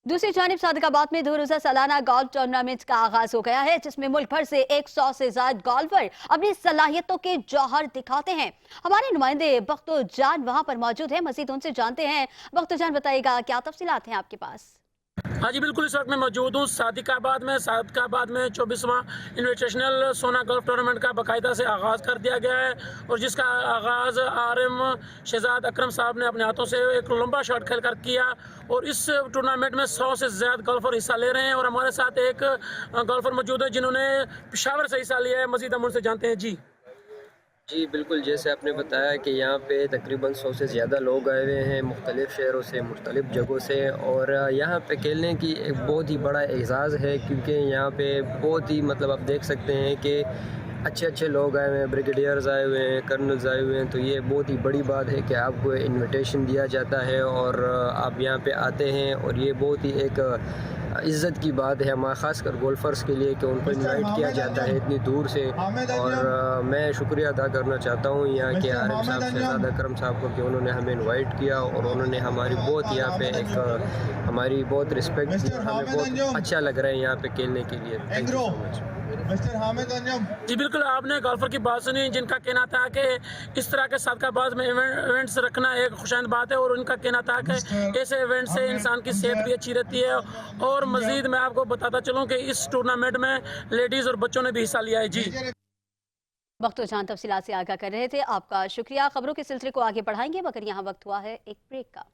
दूसरी जानिब सादिकाबाद में 2 रोजा सालाना गोल्फ टूर्नामेंट का आगाज हो गया है, जिसमें मुल्क भर से 100 से ज्यादा गोल्फर अपनी सलाहियतों के जौहर दिखाते हैं। हमारे नुमाइंदे बख्तो जान वहां पर मौजूद है, मजीद उनसे जानते हैं। बख्तो जान, बताइएगा क्या तफसीलात हैं आपके पास? हाँ जी, बिल्कुल। इस वक्त मैं मौजूद हूँ सादिकाबाद में 24वां इन्विटेशनल सोना गोल्फ टूर्नामेंट का बाकायदा से आगाज़ कर दिया गया है, और जिसका आगाज़ आरएम शहजाद अकरम साहब ने अपने हाथों से एक लंबा शॉट खेल कर किया। और इस टूर्नामेंट में 100 से ज़्यादा गोल्फर हिस्सा ले रहे हैं, और हमारे साथ एक गोल्फर मौजूद है जिन्होंने पेशावर से हिस्सा लिया है। मजीद हम उनसे जानते हैं। जी जी, बिल्कुल, जैसे आपने बताया कि यहाँ पे तकरीबन 100 से ज़्यादा लोग आए हुए हैं मुख्तलिफ़ शहरों से, मुख्तलिफ़ जगहों से। और यहाँ पे खेलने की एक बहुत ही बड़ा एज़ाज़ है, क्योंकि यहाँ पे बहुत ही मतलब आप देख सकते हैं कि अच्छे अच्छे लोग आए हुए हैं, ब्रिगेडियर्स आए हुए हैं, कर्नल्स आए हुए हैं। तो ये बहुत ही बड़ी बात है कि आपको इनविटेशन दिया जाता है और आप यहाँ पे आते हैं, और ये बहुत ही एक इज़्ज़त की बात है हमारा, ख़ासकर गोल्फर्स के लिए, कि उनको इनवाइट किया जाता है इतनी दूर से। और मैं शुक्रिया अदा करना चाहता हूँ यहाँ के आरएम साहब शहजाद अकरम साहब को, कि उन्होंने हमें इनवाइट किया और उन्होंने हमारी बहुत यहाँ पे एक हमारी बहुत रिस्पेक्ट दी। हमें बहुत अच्छा लग रहा है यहाँ पे खेलने के लिए। Thank you so much. जी, बिल्कुल। आपने गोल्फर की बात सुनी, जिनका कहना था कि इस तरह के सादिकाबाद में इवेंट्स रखना एक खुशाइंद बात है, और उनका कहना था कि ऐसे इवेंट से इंसान की सेहत भी अच्छी रहती है। और मजीद मैं आपको बताता चलूँ कि इस टूर्नामेंट में लेडीज़ और बच्चों ने भी हिस्सा लिया है। जी बख्तो जान तफसीलात से आगाह कर रहे थे, आपका शुक्रिया। खबरों के सिलसिले को आगे बढ़ाएंगे, मगर यहाँ वक्त हुआ है एक ब्रेक का।